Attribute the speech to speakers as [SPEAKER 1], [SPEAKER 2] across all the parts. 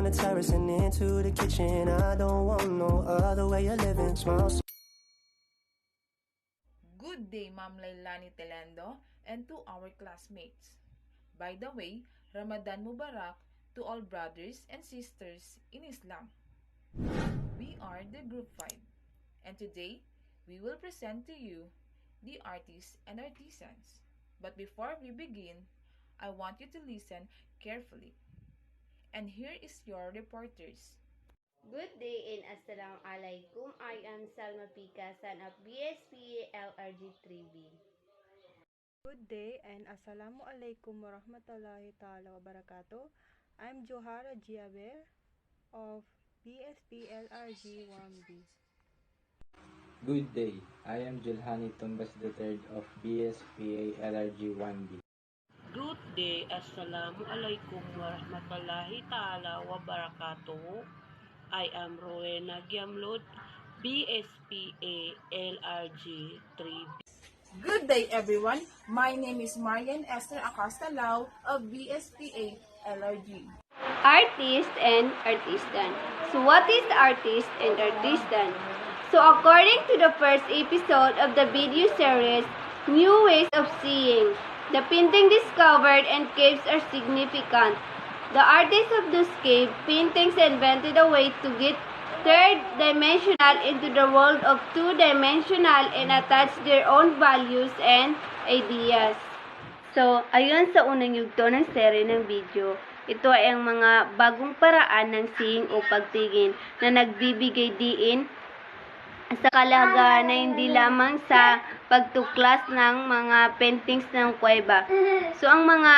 [SPEAKER 1] a terrace and into the kitchen. I don't want no other way of living. Smile.
[SPEAKER 2] Good day, Ma'am Lailani Telendo, and to our classmates. By the way, Ramadan Mubarak to all brothers and sisters in Islam. We are the Group 5, and today we will present to you the artists and artisans. But before we begin, I want you to listen carefully. And here is your reporters.
[SPEAKER 3] Good day and Assalamu alaikum. I am Salma Pika, son of BSP LRG 3B.
[SPEAKER 4] Good day and Assalamu alaikum warahmatullahi ta'ala wabarakatuh. I'm Johara Giaber of BSP LRG 1B.
[SPEAKER 5] Good day, I am Julhani Tumbas III of BSPA LRG 1B.
[SPEAKER 6] Good day, Assalamu alaikum warahmatullahi ta'ala wabarakatuh. I am Rowena Giamlot, BSPA LRG 3B.
[SPEAKER 7] Good day, everyone. My name is Marian Esther Acosta Lau of BSPA LRG.
[SPEAKER 3] Artist and artisan. So what is artist and artisan? So according to the first episode of the video series, New Ways of Seeing, the painting discovered and caves are significant. The artists of those cave paintings invented a way to get third-dimensional into the world of two-dimensional and attach their own values and ideas. So, ayun sa unang yugto ng serye ng video, ito ay ang mga bagong paraan ng seeing o pagtingin na nagbibigay diin sa kalagahan na hindi lamang sa pagtuklas ng mga paintings ng kuweba. So, ang mga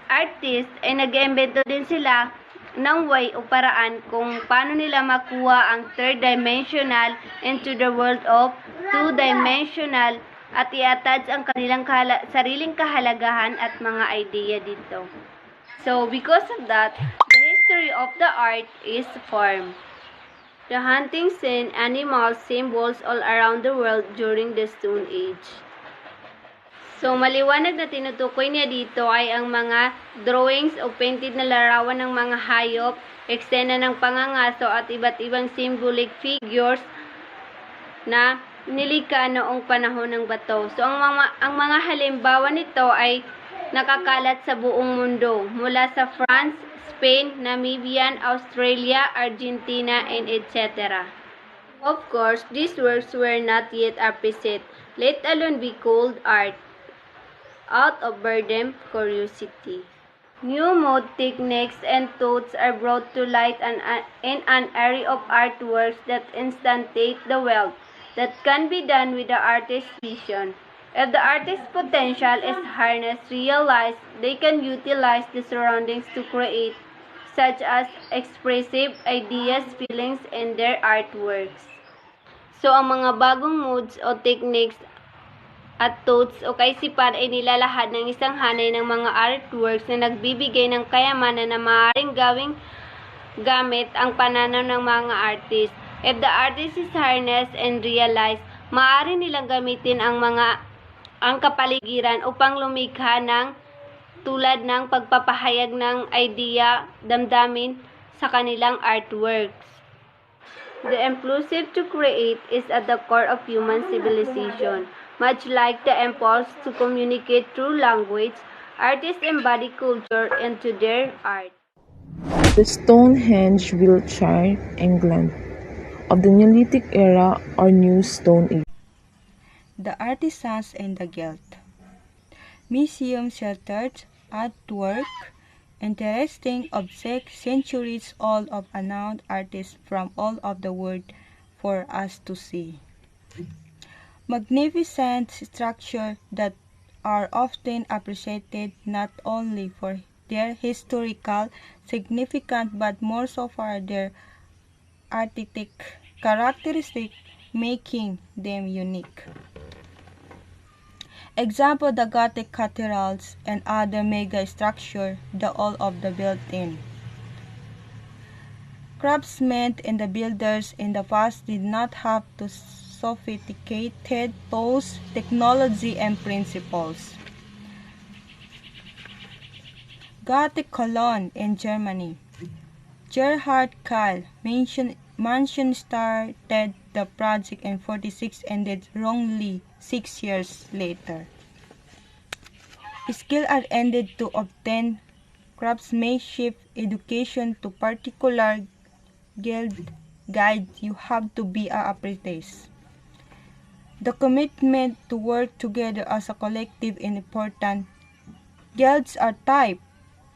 [SPEAKER 3] artist ay nag-iimbento din sila ng way o paraan kung paano nila makuha ang third-dimensional into the world of two-dimensional at i-attach ang kanilang sariling kahalagahan at mga idea dito. So, because of that, the history of the art is formed. The hunting scene, animals, symbols all around the world during the Stone Age. So, maliwanag na tinutukoy niya dito ay ang mga drawings o painted na larawan ng mga hayop, eksena ng pangangaso at iba't ibang symbolic figures na nilikha noong panahon ng bato. So, ang mga halimbawa nito ay nakakalat sa buong mundo, mula sa France, Spain, Namibia, Australia, Argentina, and etc. Of course, these works were not yet appreciated, let alone be called art, out of boredom, curiosity. New mode techniques and thoughts are brought to light in an array of artworks that instantiate the wealth that can be done with the artist's vision. If the artist's potential is harnessed, realized, they can utilize the surroundings to create, such as expressive ideas, feelings, in their artworks. So, ang mga bagong modes o techniques at thoughts o kaisipan ay nilalahad ng isang hanay ng mga artworks na nagbibigay ng kayamanan na maaaring gawing gamit ang pananaw ng mga artist. If the artist is harnessed and realized, maaari nilang gamitin ang kapaligiran upang lumikha ng tulad ng pagpapahayag ng idea, damdamin sa kanilang artworks. The impulsive to create is at the core of human civilization. Much like the impulse to communicate through language, artists embody culture into their art.
[SPEAKER 8] The Stonehenge Wiltshire, England, of the Neolithic era or New Stone Age.
[SPEAKER 4] The Artisans and the Guild. Museum sheltered artwork, interesting objects, centuries old of renowned artists from all of the world for us to see. Magnificent structures that are often appreciated not only for their historical significance but more so for their artistic characteristics, making them unique. Example, the Gothic cathedrals and other mega structures, the all of the built-in. Craftsmen and the builders in the past did not have to sophisticated tools, technology, and principles. Gothic Cologne in Germany. Gerhard Karl Mansion started the project in 46 ended wrongly 6 years later. Skills are ended to obtain craftsmanship education to particular guild guide you have to be a apprentice. The commitment to work together as a collective is important. Guilds are type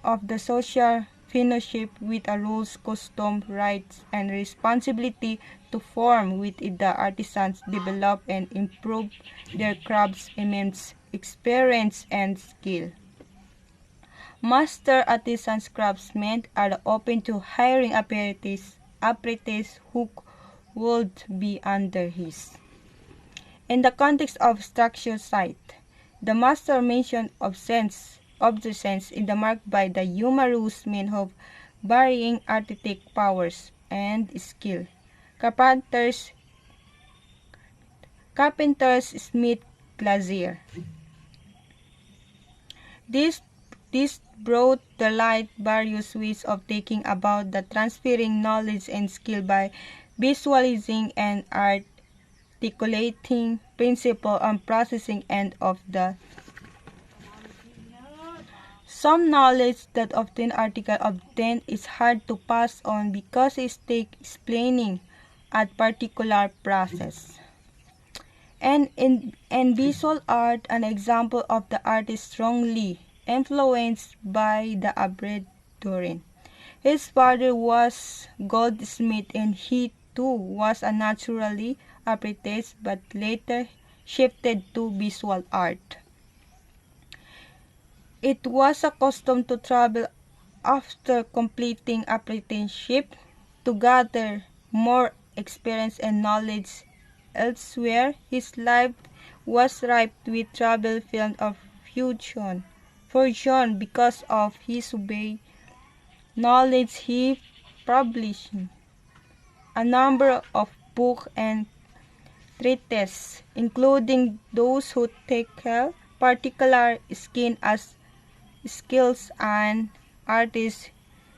[SPEAKER 4] of the social fellowship with a rules, custom, rights, and responsibility to form with it the artisans develop and improve their crafts immense experience and skill. Master artisans craftsmen are open to hiring apprentice who would be under his. In the context of structure site, the master mentioned obsolescence is marked by the humorous men of varying artistic powers and skill. Carpenters, Smith, Glazier. This brought to light various ways of thinking about the transferring knowledge and skill by visualizing and articulating principle and processing end of the some knowledge that often article obtained is hard to pass on because it takes explaining a particular process. And in visual art, an example of the artist strongly influenced by the abred Turin. His father was goldsmith and he too was a naturally apprentice but later shifted to visual art. It was a custom to travel after completing apprenticeship to gather more experience and knowledge elsewhere. His life was ripe with travel film of fortune because of his way knowledge. He published a number of books and treatises, including those who tackle particular skills and artists,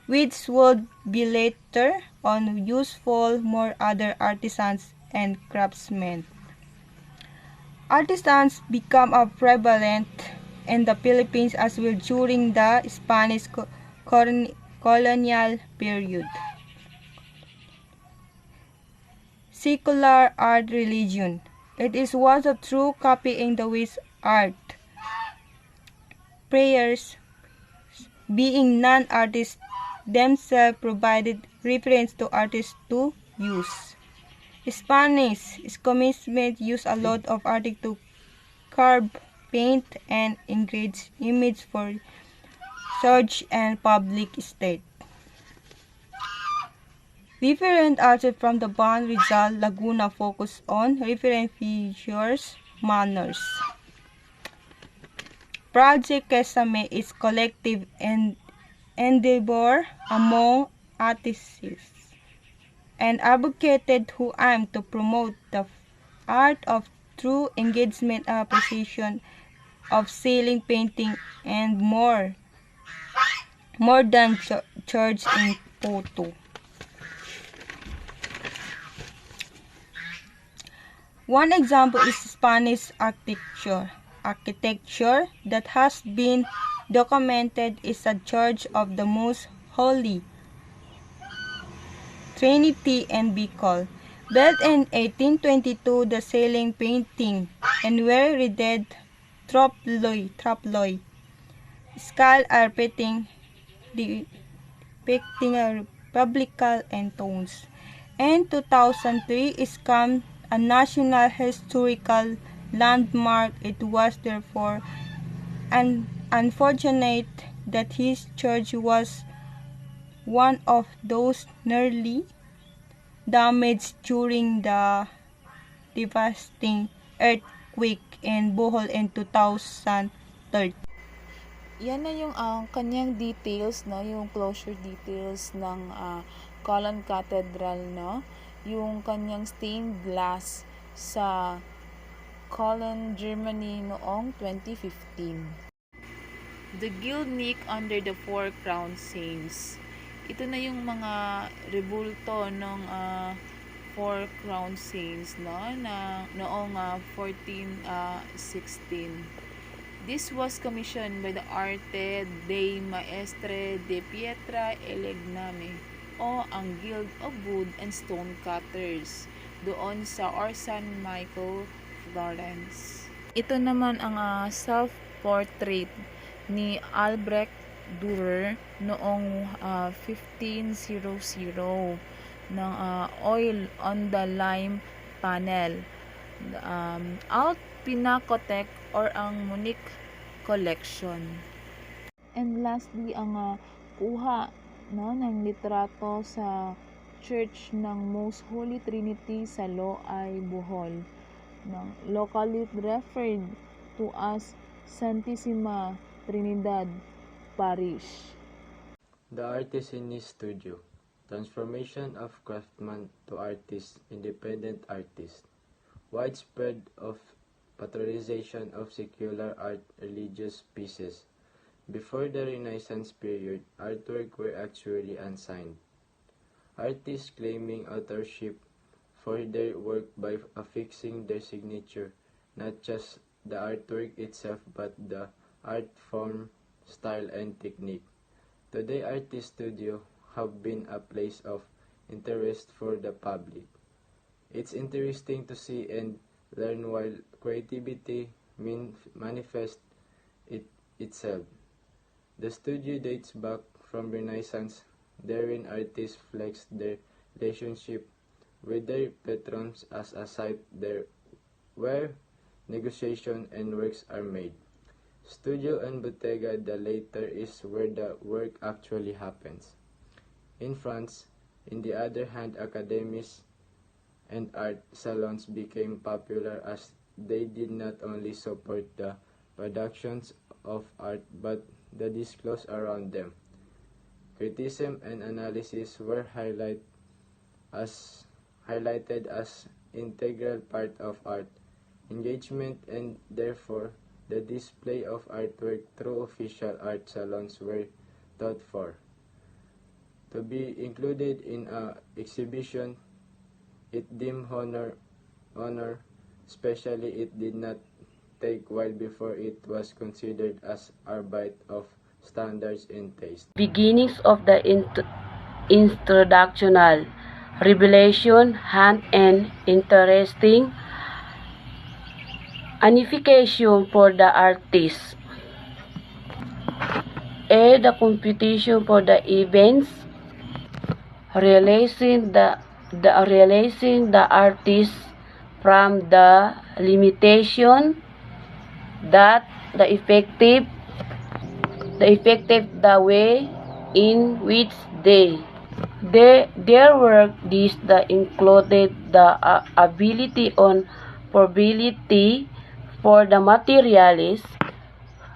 [SPEAKER 4] which would be later on useful more other artisans and craftsmen. Artisans become prevalent in the Philippines as well during the Spanish colonial period. Secular art religion. It is was a true copying the ways art. Prayers, being non-artists themselves, provided reference to artists to use. Spanish commitment use a lot of artists to carve, paint, and engrave images for church and public state. Different artists from the Ban Rizal Laguna focus on different features, manners. Project Kesame is collective and endeavor among artists and advocated who aim to promote the art of true engagement and appreciation of ceiling painting and more than church in photo. One example is Spanish architecture that has been documented is a Church of the Most Holy Trinity in Bicol. Built in 1822, the ceiling painting and were reded traploy, skull are depicting biblical and tones. In 2003, is become a national historical landmark. It was therefore unfortunate that his church was one of those nearly damaged during the devastating earthquake in Bohol in 2013.
[SPEAKER 2] Yan na yung kanyang details, no? Yung closure details ng Colon Cathedral, no? Yung kanyang stained glass sa Cologne, Germany noong 2015. The gilt nick under the four crown saints. Ito na yung mga rebulto ng Four Crown Saints, no, na noong 1416. This was commissioned by the Arte dei Maestre de Pietra e Legname, o ang Guild of Wood and Stone Cutters, doon sa Orsan Michael, Florence. Ito naman ang self-portrait ni Albrecht Dürer noong 1500 ng oil on the lime panel, Alt Pinakothek or ang Munich collection. And lastly, ang kuha, no, ng litrato sa Church ng Most Holy Trinity sa Loay, Bohol, locally referred to as Santissima Trinidad Parish.
[SPEAKER 5] The Artisans Studio. Transformation of craftsman to artist, independent artist. Widespread of patronization of secular art, religious pieces. Before the Renaissance period, artwork were actually unsigned. Artists claiming authorship for their work by affixing their signature, not just the artwork itself but the art form, style, and technique. Today, artist studio have been a place of interest for the public. It's interesting to see and learn while creativity manifests itself. The studio dates back from Renaissance, therein artists flexed their relationship with their patrons as a site there where negotiation and works are made. Studio and bottega, the latter is where the work actually happens. In France, in the other hand, academies and art salons became popular as they did not only support the productions of art but the discourse around them. Criticism and analysis were highlighted as integral part of art engagement, and therefore the display of artwork through official art salons were thought for to be included in an exhibition. It deemed honor, especially it did not take while before it was considered as arbite of standards and taste.
[SPEAKER 6] Beginnings of the introductional revelation hand and interesting unification for the artist. The competition for the events, realizing the artist from the limitation that the effective the way in which their work this the included the ability on probability for the materialist,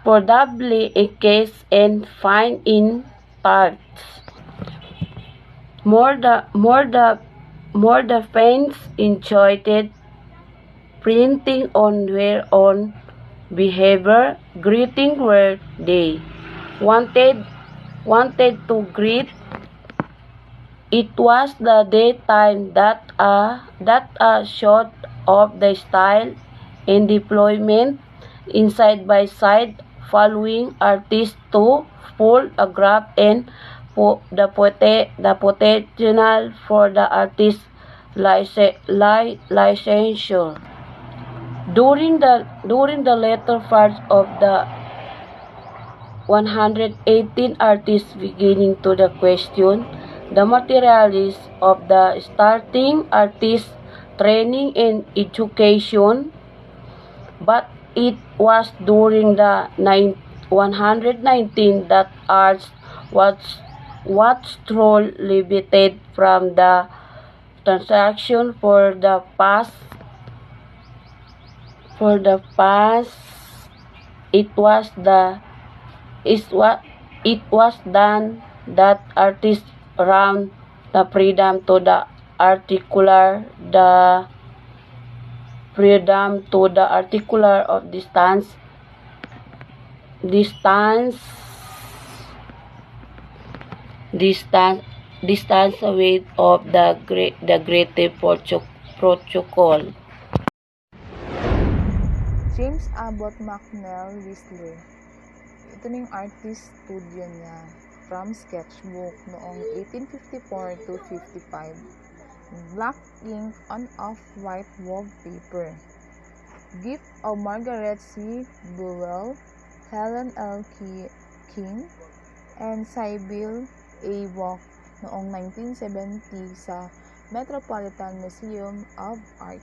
[SPEAKER 6] probably a case and fine in parts. More the fans enjoyed printing on their own behavior, greeting where they wanted to greet. It was the daytime that showed of the style and deployment in side by side, following artists to full a graph and the potential for the artist licensure. During the later part of the 118 artists beginning to the question the materialists of the starting artist training and education, but it was during the 119 that arts was truly liberated from the transaction for the past. It was done that artists around the freedom to the articular of distance distance distance away of the Great Protocol.
[SPEAKER 8] James Abbott McNeill Whistler. Ito na yung artist studio niya from sketchbook noong 1854 to 55. Black ink on off-white wallpaper. Gift of Margaret C. Burwell, Helen L. King, and Sybil A. Walk noong 1970 sa Metropolitan Museum of Art.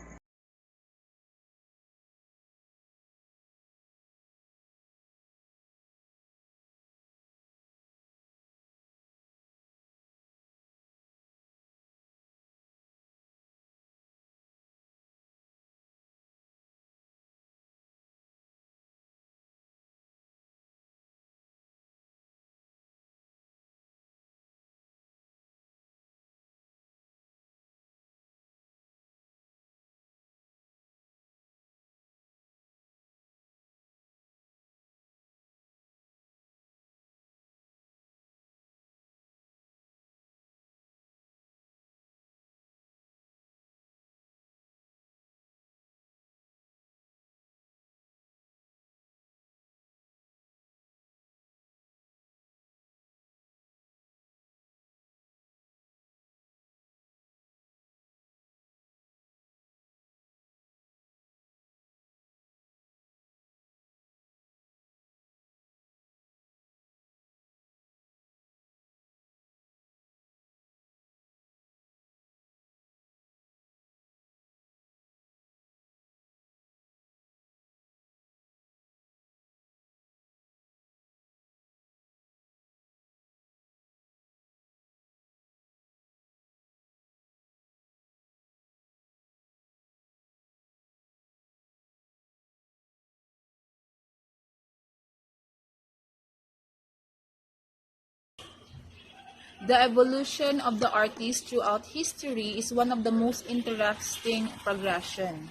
[SPEAKER 7] The evolution of the artist throughout history is one of the most interesting progression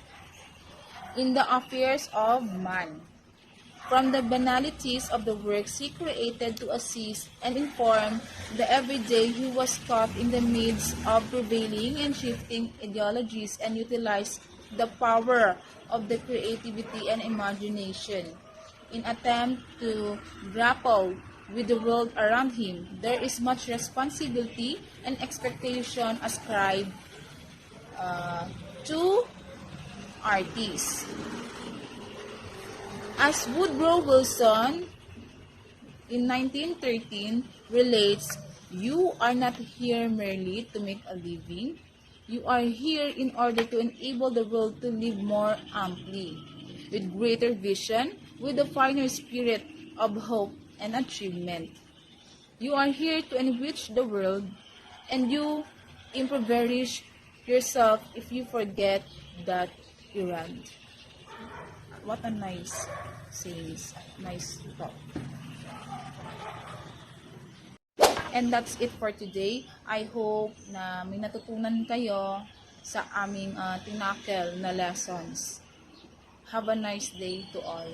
[SPEAKER 7] in the affairs of man. From the banalities of the works he created to assist and inform the everyday, he was caught in the midst of prevailing and shifting ideologies and utilized the power of the creativity and imagination in attempt to grapple with the world around him. There is much responsibility and expectation ascribed to artists. As Woodrow Wilson in 1913 relates, "You are not here merely to make a living. You are here in order to enable the world to live more amply, with greater vision, with a finer spirit of hope and achievement. You are here to enrich the world, and you impoverish yourself if you forget that errand." What a nice sayings, nice talk. And that's it for today. I hope na may natutunan kayo sa aming tinakel na lessons. Have a nice day to all.